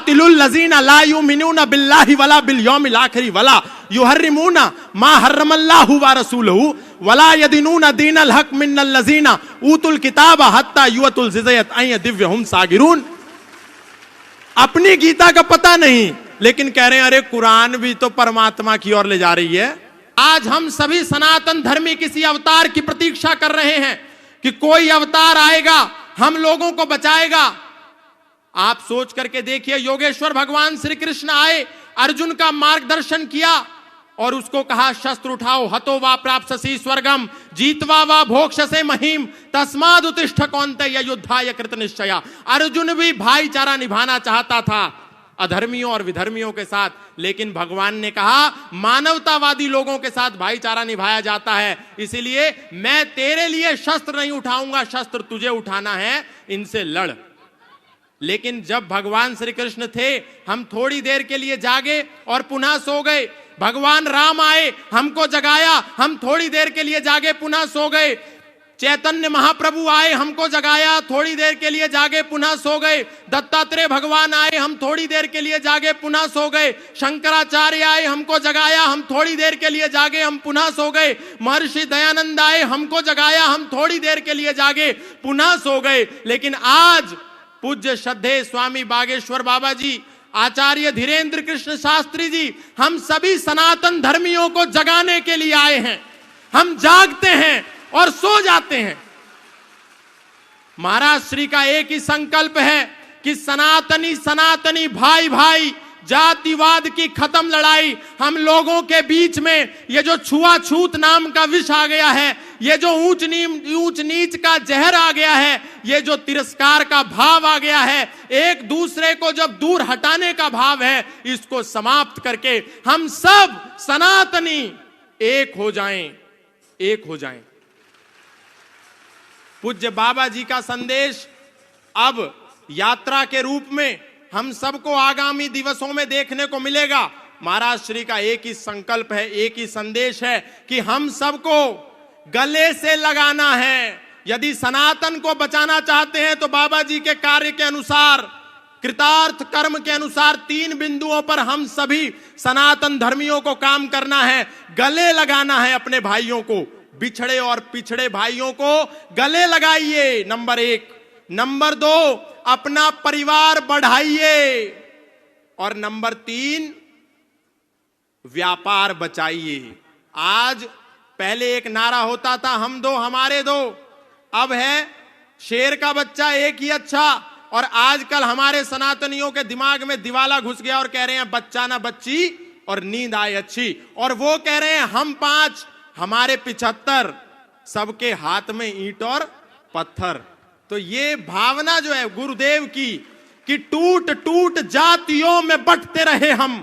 कातिलुल लजीना ला युमिनूना बिल्लाहि वला बिल यौमिल आखिर वला युहर्रिमूना मा हर्रमल्लाहु व रसूलुहु वला यदीनूना दीनल हक मिनल लजीना ऊतुल किताब हत्ता युअतुल जिज़यत अय दिव्यहुम सागिरून। अपनी गीता का पता नहीं, लेकिन कह रहे हैं अरे कुरान भी तो परमात्मा की ओर ले जा रही है। आज हम सभी सनातन धर्मी किसी अवतार की प्रतीक्षा कर रहे हैं कि कोई अवतार आएगा, हम लोगों को बचाएगा। आप सोच करके देखिए, योगेश्वर भगवान श्री कृष्ण आए, अर्जुन का मार्गदर्शन किया और उसको कहा शस्त्र उठाओ, हतो वा प्राप्स्यसि स्वर्गम जीतवा वा भोक्ष्यसे महीम तस्माद् उत्तिष्ठ कौन्तेय युद्धाय कृत निश्चया। अर्जुन भी भाईचारा निभाना चाहता था अधर्मियों और विधर्मियों के साथ, लेकिन भगवान ने कहा मानवतावादी लोगों के साथ भाईचारा निभाया जाता है, इसीलिए मैं तेरे लिए शस्त्र नहीं उठाऊंगा, शस्त्र तुझे उठाना है, इनसे लड़। लेकिन जब भगवान श्री कृष्ण थे, हम थोड़ी देर के लिए जागे और पुनः सो गए। भगवान राम आए, हमको जगाया, हम थोड़ी देर के लिए जागे, पुनः सो गए। चैतन्य महाप्रभु आए, हमको जगाया, थोड़ी देर के लिए जागे, पुनः सो गए। दत्तात्रेय भगवान आए, हम थोड़ी देर के लिए जागे, पुनः सो गए। शंकराचार्य आए, हमको जगाया, हम थोड़ी देर के लिए जागे, हम पुनः सो गए। महर्षि दयानंद आए, हमको जगाया, हम थोड़ी देर के लिए जागे, पुनः सो गए। लेकिन आज पूज्य श्रद्धेय स्वामी बागेश्वर बाबा जी, आचार्य धीरेन्द्र कृष्ण शास्त्री जी, हम सभी सनातन धर्मियों को जगाने के लिए आए हैं। हम जागते हैं और सो जाते हैं। महाराज श्री का एक ही संकल्प है कि सनातनी सनातनी भाई भाई, जातिवाद की खत्म लड़ाई। हम लोगों के बीच में ये जो छुआछूत नाम का विष आ गया है, ये जो ऊंच नीच का जहर आ गया है, ये जो तिरस्कार का भाव आ गया है, एक दूसरे को जब दूर हटाने का भाव है, इसको समाप्त करके हम सब सनातनी एक हो जाएं, एक हो जाएं। पूज्य बाबा जी का संदेश अब यात्रा के रूप में हम सबको आगामी दिवसों में देखने को मिलेगा। महाराज श्री का एक ही संकल्प है, एक ही संदेश है कि हम सबको गले से लगाना है। यदि सनातन को बचाना चाहते हैं तो बाबा जी के कार्य के अनुसार, कृतार्थ कर्म के अनुसार 3 बिंदुओं पर हम सभी सनातन धर्मियों को काम करना है। गले लगाना है अपने भाइयों को, बिछड़े और पिछड़े भाइयों को गले लगाइए, नंबर 1। नंबर 2, अपना परिवार बढ़ाइए, और नंबर 3, व्यापार बचाइए। आज पहले एक नारा होता था, हम दो हमारे दो, अब है शेर का बच्चा एक ही अच्छा। और आजकल हमारे सनातनियों के दिमाग में दिवाला घुस गया और कह रहे हैं बच्चा ना बच्ची और नींद आए अच्छी, और वो कह रहे हैं हम 5 हमारे 75, सबके हाथ में ईंट और पत्थर। तो ये भावना जो है गुरुदेव की कि टूट टूट जातियों में बंटते रहे हम,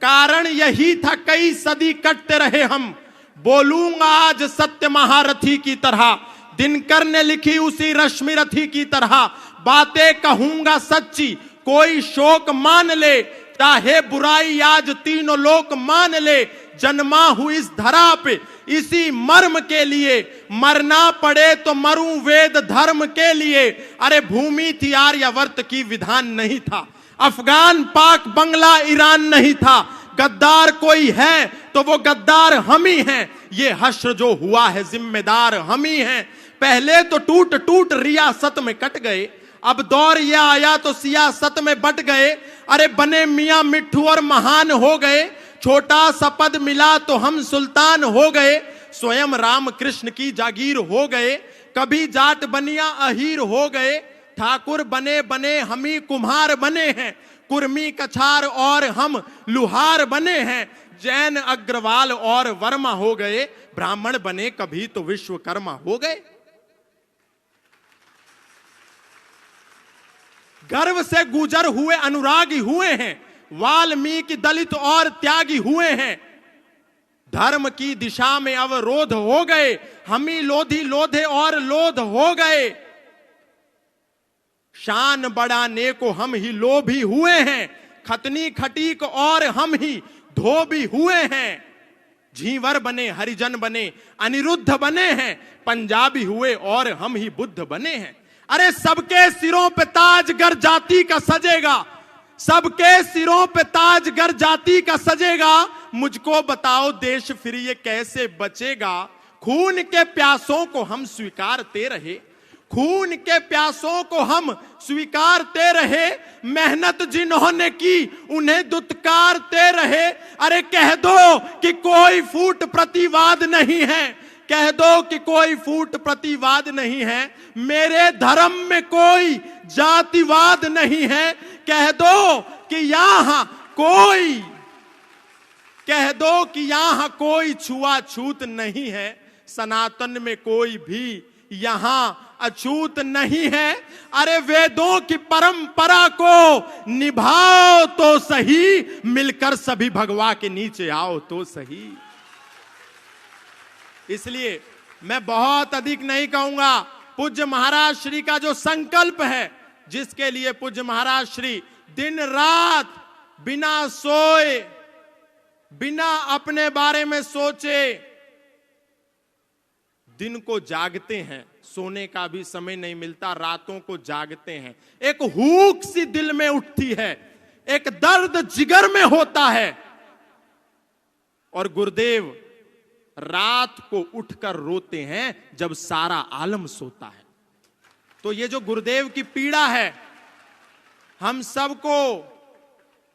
कारण यही था कई सदी कटते रहे हम। बोलूंगा आज सत्य महारथी की तरह, दिनकर ने लिखी उसी रश्मि रथी की तरह। बातें कहूंगा सच्ची, कोई शोक मान ले, चाहे बुराई आज तीनों लोक मान ले। जन्मा हूं इस धरा पे इसी मर्म के लिए, मरना पड़े तो मरूं वेद धर्म के लिए। अरे भूमि थी आर्यावर्त की, विधान नहीं था। अफगान पाक बंगला ईरान नहीं था। गद्दार कोई है तो वो गद्दार हम ही हैं। ये हश्र जो हुआ है जिम्मेदार हम ही हैं। पहले तो टूट टूट रियासत में कट गए, अब दौर यह आया तो सियासत में बट गए। अरे बने मियां मिट्ठू और महान हो गए, छोटा सा पद मिला तो हम सुल्तान हो गए। स्वयं राम कृष्ण की जागीर हो गए, कभी जाट बनिया अहीर हो गए। ठाकुर बने बने हम ही कुम्हार बने हैं, कुर्मी कछार और हम लुहार बने हैं। जैन अग्रवाल और वर्मा हो गए, ब्राह्मण बने कभी तो विश्वकर्मा हो गए। गर्व से गुजर हुए अनुरागी हुए हैं, वाल्मीकि दलित और त्यागी हुए हैं। धर्म की दिशा में अवरोध हो गए, हम ही लोधी लोधे और लोध हो गए। शान बढ़ाने को हम ही लोभी हुए हैं, खतनी खटीक और हम ही धोबी हुए हैं। झींवर बने हरिजन बने अनिरुद्ध बने हैं, पंजाबी हुए और हम ही बुद्ध बने हैं। अरे सबके सिरों पे ताज गर जाति का सजेगा, सबके सिरों पे ताज गर जाति का सजेगा, मुझको बताओ देश फिर ये कैसे बचेगा। खून के प्यासों को हम स्वीकारते रहे, खून के प्यासों को हम स्वीकारते रहे, मेहनत जिन्होंने की उन्हें दुत्कारते रहे। अरे कह दो कि कोई फूट प्रतिवाद नहीं है, कह दो कि कोई फूट प्रतिवाद नहीं है, मेरे धर्म में कोई जातिवाद नहीं है। कह दो कि यहां कोई, कह दो कि यहां कोई छुआछूत नहीं है, सनातन में कोई भी यहां अछूत नहीं है। अरे वेदों की परंपरा को निभाओ तो सही, मिलकर सभी भगवा के नीचे आओ तो सही। इसलिए मैं बहुत अधिक नहीं कहूंगा, पूज्य महाराज श्री का जो संकल्प है, जिसके लिए पूज्य महाराज श्री दिन रात बिना सोए, बिना अपने बारे में सोचे दिन को जागते हैं, सोने का भी समय नहीं मिलता, रातों को जागते हैं। एक हूक सी दिल में उठती है, एक दर्द जिगर में होता है, और गुरुदेव रात को उठकर रोते हैं जब सारा आलम सोता है। तो ये जो गुरुदेव की पीड़ा है, हम सबको,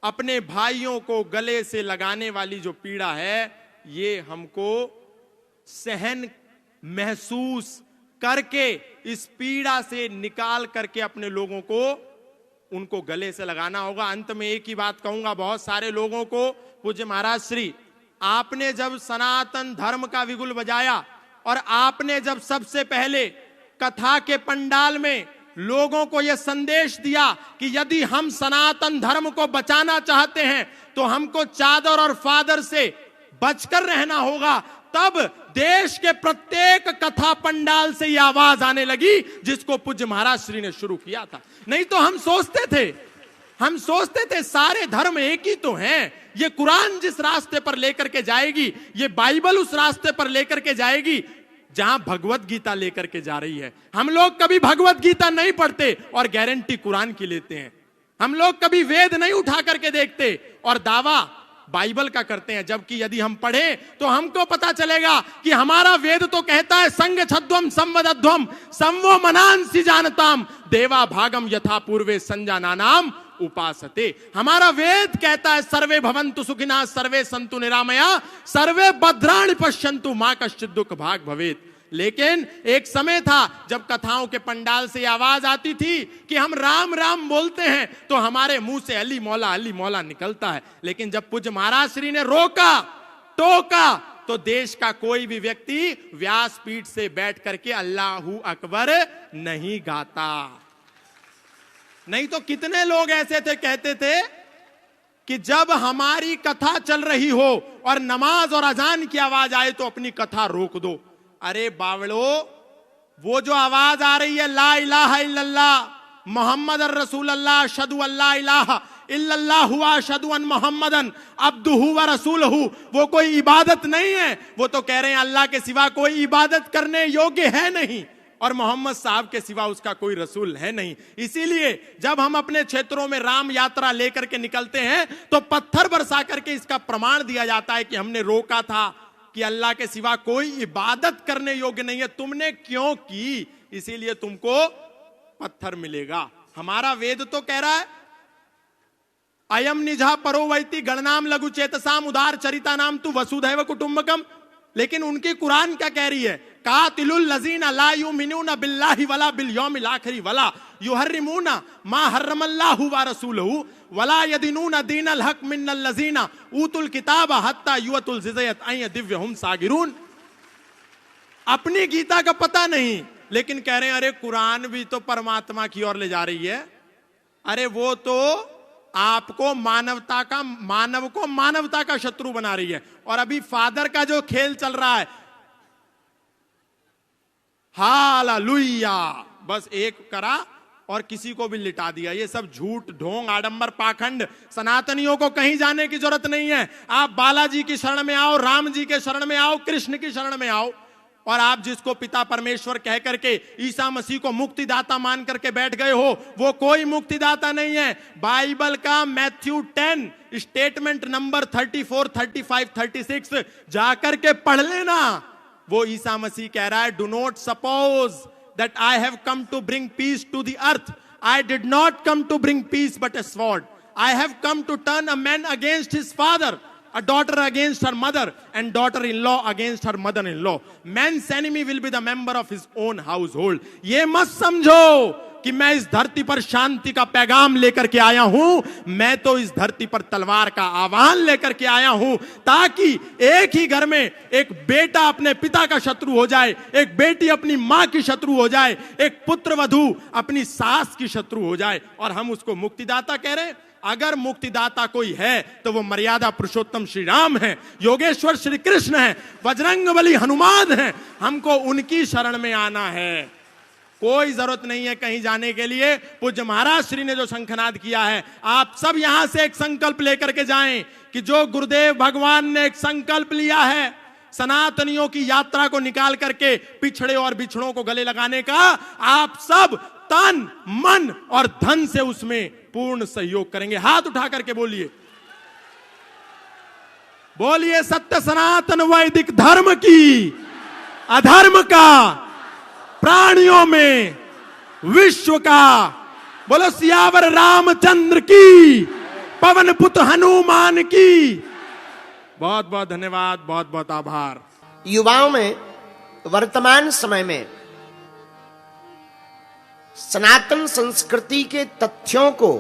अपने भाइयों को गले से लगाने वाली जो पीड़ा है, ये हमको सहन महसूस करके इस पीड़ा से निकाल करके अपने लोगों को, उनको गले से लगाना होगा। अंत में एक ही बात कहूंगा बहुत सारे लोगों को, पूज्य महाराज श्री, आपने जब सनातन धर्म का विगुल बजाया और आपने जब सबसे पहले कथा के पंडाल में लोगों को यह संदेश दिया कि यदि हम सनातन धर्म को बचाना चाहते हैं तो हमको चादर और फादर से बचकर रहना होगा, तब देश के प्रत्येक कथा पंडाल से यह आवाज आने लगी जिसको पूज्य महाराज श्री ने शुरू किया था। नहीं तो हम सोचते थे सारे धर्म एक ही तो हैं, ये कुरान जिस रास्ते पर लेकर के जाएगी, ये बाइबल उस रास्ते पर लेकर के जाएगी जहां भगवत गीता लेकर के जा रही है। हम लोग कभी भगवत गीता नहीं पढ़ते और गारंटी कुरान की लेते हैं। हम लोग कभी वेद नहीं उठा करके देखते और दावा बाइबल का करते हैं, जबकि यदि हम पढ़े तो हमको पता चलेगा कि हमारा वेद तो कहता है संग छद्वम संवदध्वम संवो मनांसि जानताम देवा भागम यथा पूर्वे संजानानाम उपासते। हमारा वेद कहता है सर्वे भवन्तु सुखिनः सर्वे सन्तु निरामया सर्वे भद्राणि पश्यन्तु मा कश्चित् दुःख भाग भवेत्। लेकिन एक समय था जब कथाओं के पंडाल से आवाज आती थी कि हम राम राम बोलते हैं तो हमारे मुंह से अली मौला निकलता है। लेकिन जब पूज्य महाराज श्री ने रोका टोका तो देश का कोई भी व्यक्ति व्यासपीठ से बैठ करके अल्लाहू अकबर नहीं गाता। नहीं तो कितने लोग ऐसे थे, कहते थे कि जब हमारी कथा चल रही हो और नमाज और अजान की आवाज आए तो अपनी कथा रोक दो। अरे बावड़ो, वो जो आवाज आ रही है ला इलाहा इल्लल्लाह मोहम्मद रसूलुल्लाह अशहदु अल्ला इलाहा इल्लल्लाह हुआ अशहदु अन मोहम्मदन अब्दुहु व रसूलहु, वो कोई इबादत नहीं है। वो तो कह रहे हैं अल्लाह के सिवा कोई इबादत करने योग्य है नहीं और मोहम्मद साहब के सिवा उसका कोई रसूल है नहीं। इसीलिए जब हम अपने क्षेत्रों में राम यात्रा लेकर के निकलते हैं तो पत्थर बरसा करके इसका प्रमाण दिया जाता है कि हमने रोका था कि अल्लाह के सिवा कोई इबादत करने योग्य नहीं है, तुमने क्यों की, इसीलिए तुमको पत्थर मिलेगा। हमारा वेद तो कह रहा है अयम निजा परो वैति गणनाम लघु चेतसाम उदार चरिता नाम तु वसुधैव कुटुंबकम। लेकिन उनकी कुरान क्या कह रही है, कातिलुल लजीना ला युमिनूना बिल्लाहि वला बिल यौमिल आखिर वला युहर्रिमूना मा हर्रमल्लाहु व रसूलहु वला यदीनूना दीनल हक मिनल लजीना ऊतुल किताब हत्ता युअतुल जिज़यत अय दिव्यहुम सागिरून। अपनी गीता का पता नहीं, लेकिन कह रहे हैं अरे कुरान भी तो परमात्मा की ओर ले जा रही है। अरे वो तो आपको मानवता का शत्रु बना रही है। और अभी फादर का जो खेल चल रहा है, हालेलुया, बस एक करा और किसी को भी लिटा दिया। ये सब झूठ ढोंग आडंबर पाखंड, सनातनियों को कहीं जाने की जरूरत नहीं है। आप बालाजी की शरण में आओ, राम जी के शरण में आओ, कृष्ण की शरण में आओ। और आप जिसको पिता परमेश्वर कह करके ईसा मसीह को मुक्तिदाता मान करके बैठ गए हो, वो कोई मुक्तिदाता नहीं है। बाइबल का मैथ्यू 10 स्टेटमेंट नंबर 34, 35, 36 जाकर के पढ़ लेना। वो ईसा मसीह कह रहा है, do not suppose that I have come to bring peace to the earth, I did not come to bring peace but a sword, I have come to turn a man against his father, a daughter against her mother, and daughter-in-law against her mother-in-law. Man's enemy will be the member of his own household. ये मत समझो कि मैं इस धरती पर शांति का पैगाम लेकर के आया हूं, मैं तो इस धरती पर तलवार का आह्वान लेकर के आया हूं, ताकि एक ही घर में एक बेटा अपने पिता का शत्रु हो जाए, एक बेटी अपनी मां की शत्रु हो जाए, एक पुत्र वधू अपनी सास की शत्रु हो जाए, और हम उसको मुक्तिदाता कह रहे हैं। अगर मुक्तिदाता कोई है तो वो मर्यादा पुरुषोत्तम श्री राम है, योगेश्वर श्री कृष्ण है, बजरंगबली हनुमान है। हमको उनकी शरण में आना है, कोई जरूरत नहीं है कहीं जाने के लिए। पूज्य महाराज श्री ने जो शंखनाद किया है, आप सब यहां से एक संकल्प लेकर के जाएं कि जो गुरुदेव भगवान ने एक संकल्प लिया है सनातनियों की यात्रा को निकाल करके पिछड़े और बिछड़ों को गले लगाने का, आप सब तन मन और धन से उसमें पूर्ण सहयोग करेंगे। हाथ उठा करके बोलिए, बोलिए सत्य सनातन वैदिक धर्म की, अधर्म का प्राणियों में, विश्व का। बोलो सियावर रामचंद्र की, पवन पुत्र हनुमान की। बहुत बहुत धन्यवाद, बहुत बहुत आभार। युवाओं में वर्तमान समय में सनातन संस्कृति के तथ्यों को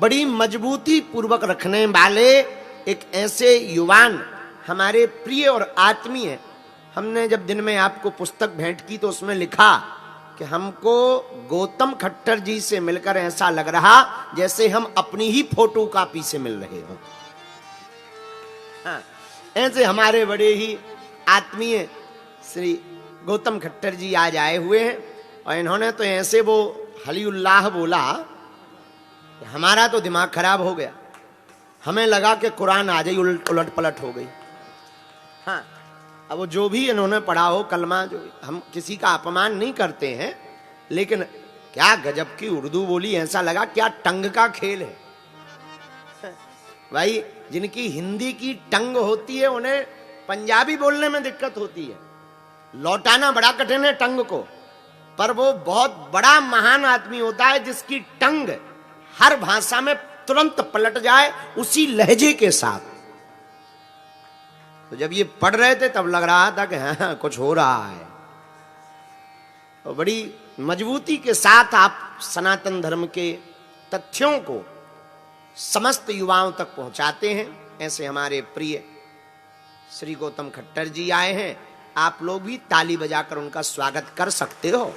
बड़ी मजबूती पूर्वक रखने वाले एक ऐसे युवान हमारे प्रिय और आत्मीय, हमने जब दिन में आपको पुस्तक भेंट की तो उसमें लिखा कि हमको गौतम खट्टर जी से मिलकर ऐसा लग रहा जैसे हम अपनी ही फोटो कॉपी से मिल रहे हों। हाँ, ऐसे हमारे बड़े ही आत्मीय श्री गौतम खट्टर जी आज आए हुए हैं, और इन्होंने तो ऐसे वो हलीउल्लाह बोला, हमारा तो दिमाग खराब हो गया। हमें लगा कि कुरान आ जाए उलट पलट हो गई। हाँ, अब वो जो भी इन्होंने पढ़ा हो कलमा, जो हम किसी का अपमान नहीं करते हैं, लेकिन क्या गजब की उर्दू बोली, ऐसा लगा क्या टंग का खेल है। भाई जिनकी हिंदी की टंग होती है उन्हें पंजाबी बोलने में दिक्कत होती है, लौटाना बड़ा कठिन है टंग को, पर वो बहुत बड़ा महान आदमी होता है जिसकी टंग हर भाषा में तुरंत पलट जाए उसी लहजे के साथ। तो जब ये पढ़ रहे थे तब लग रहा था कि हाँ कुछ हो रहा है। तो बड़ी मजबूती के साथ आप सनातन धर्म के तथ्यों को समस्त युवाओं तक पहुंचाते हैं। ऐसे हमारे प्रिय श्री गौतम खट्टर जी आए हैं, आप लोग भी ताली बजाकर उनका स्वागत कर सकते हो।